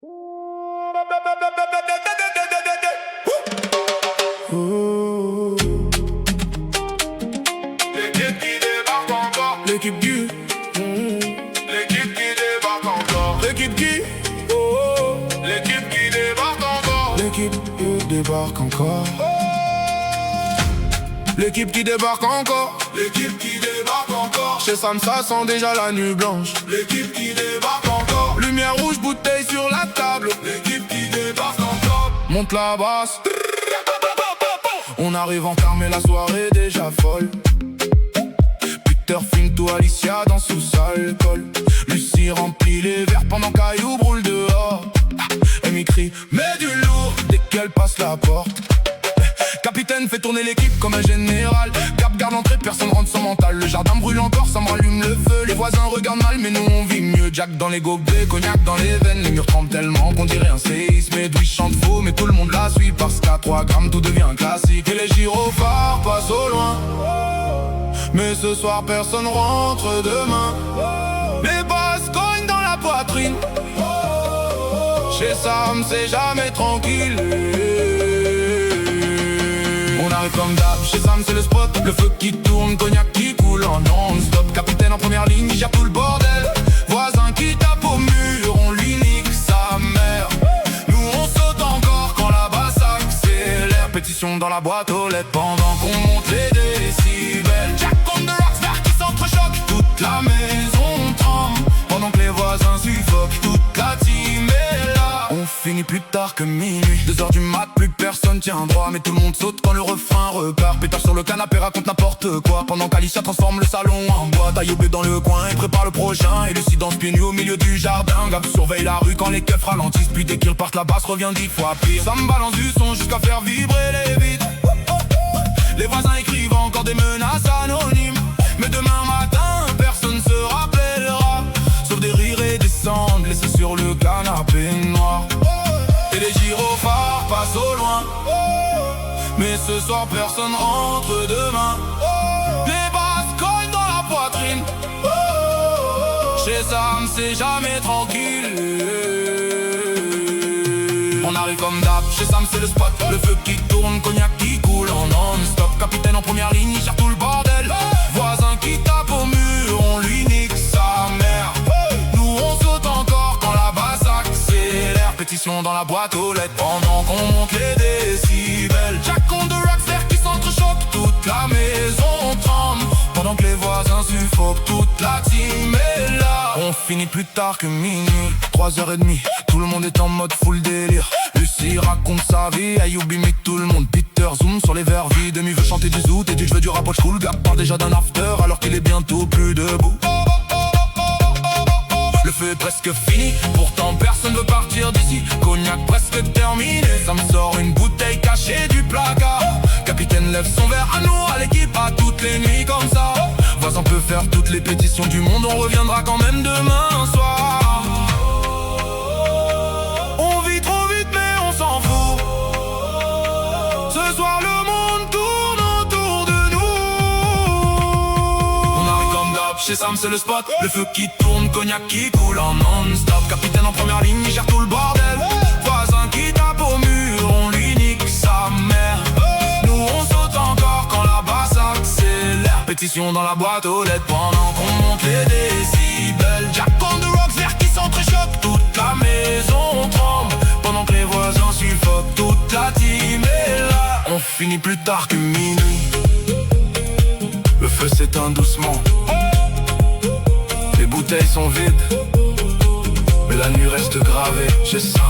L'équipe qui débarque encore. L'équipe qui L'équipe qui débarque encore. L'équipe qui L'équipe qui débarque encore. L'équipe qui débarque encore. L'équipe qui débarque encore. L'équipe qui débarque encore. Chez Sam ça sent déjà la nuit blanche. L'équipe qui débarque encore. Lumière rouge, bouteille sur la table. L'équipe qui débarque encore. Monte la basse. On arrive en car mais la soirée est déjà folle. Peter, Finto, Alicia dans sous-sol colle. Lucie remplit les verres pendant qu'Ayoub roule dehors. Elle m'écrit, mets du lourd dès qu'elle passe la porte. Capitaine fait tourner l'équipe comme un général. Cap garde l'entrée, personne rentre sans mental. Le jardin brûle encore, ça me rallume le feu. Les voisins regardent mal, mais nous on vit mieux. Jack dans les gobelets, cognac dans les veines. Les murs tremblent tellement qu'on dirait un séisme. Edoui chante faux, mais tout le monde la suit. Parce qu'à 3 grammes, tout devient un classique. Et les gyrophares passent au loin. Mais ce soir, personne rentre demain. Les basses cognent dans la poitrine. Chez Sam, c'est jamais tranquille. On arrive comme d'hab, chez Sam c'est le spot. Le feu qui tourne, cognac qui coule en non-stop. Capitaine en première ligne, il gère tout le bordel. Voisin qui tape au mur, on lui nique sa mère. Nous on saute encore quand la basse accélère. Pétition dans la boîte aux lettres pendant qu'on monte les décibels. Jack on the rocks, verre qui s'entrechoque. Toute la maison tremble pendant que les voisins suffoquent. Toute la team est là. On finit plus tard que minuit. 2h du mat, plus personne tient droit. Mais tout le monde saute quand le refrain repart. Pétard sur le canapé raconte n'importe quoi. Pendant qu'Alicia transforme le salon en boîte. Ayoub est dans le coin et prépare le prochain. Et Lucie danse pieds nus au milieu du jardin. Gab surveille la rue quand les keufs ralentissent. Puis dès qu'ils repartent, la basse revient 10 fois pire. Ça me balance du son jusqu'à faire vibrer les vides. Les voisins écrivent encore des menaces anonymes. Mais demain matin, personne se rappellera. Sauf des rires et des cendres laissés sur le canapé noir. Et les gyrophares passent au loin. Mais ce soir personne rentre demain. Les basses cognent dans la poitrine. Chez Sam c'est jamais tranquille. On arrive comme d'hab, chez Sam c'est le spot. Le feu qui tourne, cognac qui coule en non-stop. Capitaine en première ligne, il gère tout le bordel. Voisin qui tape au mur, on lui nique sa mère. Nous on saute encore quand la basse accélère. Pétition dans la boîte aux lettres pendant qu'on monte les décibels. Jack on the rocks, verre qui s'entrechoque. Toute la maison tremble pendant que les voisins suffoquent. Toute la team est là. On finit plus tard que minuit, 3h30. Tout le monde est en mode full délire. Lucie raconte sa vie, Ayoub imite tout le monde. Peter zoom sur les verres vides. Demi veut chanter du zoot et du je veux du rap old school. Gab parle déjà d'un after alors qu'il est bientôt plus debout. Le feu est presque fini, pourtant personne veut partir d'ici. Cognac presque terminé, ça me sort une bouteille cachée du placard. Capitaine lève son verre à nous, à l'équipe, à toutes les nuits comme ça. Voisin peut faire toutes les pétitions du monde, on reviendra quand même demain soir. On vit trop vite mais on s'en fout. Ce soir le monde tourne autour de nous. On arrive comme d'hab, chez Sam c'est le spot. Le feu qui tourne, cognac qui coule en non-stop. Capitaine en première ligne, il gère tout le bordel. Voisin qui tape au mur, on lui nique sa mère. Nous on saute encore quand la basse accélère. Pétition dans la boîte aux lettres pendant qu'on monte les décibels. Jack on the rocks, verre qui s'entrechoque. Toute la maison tremble pendant que les voisins suffoquent. Toute la team est là. On finit plus tard que minuit. Le feu s'éteint doucement. Les bouteilles sont vides, mais la nuit reste gravée chez Sam.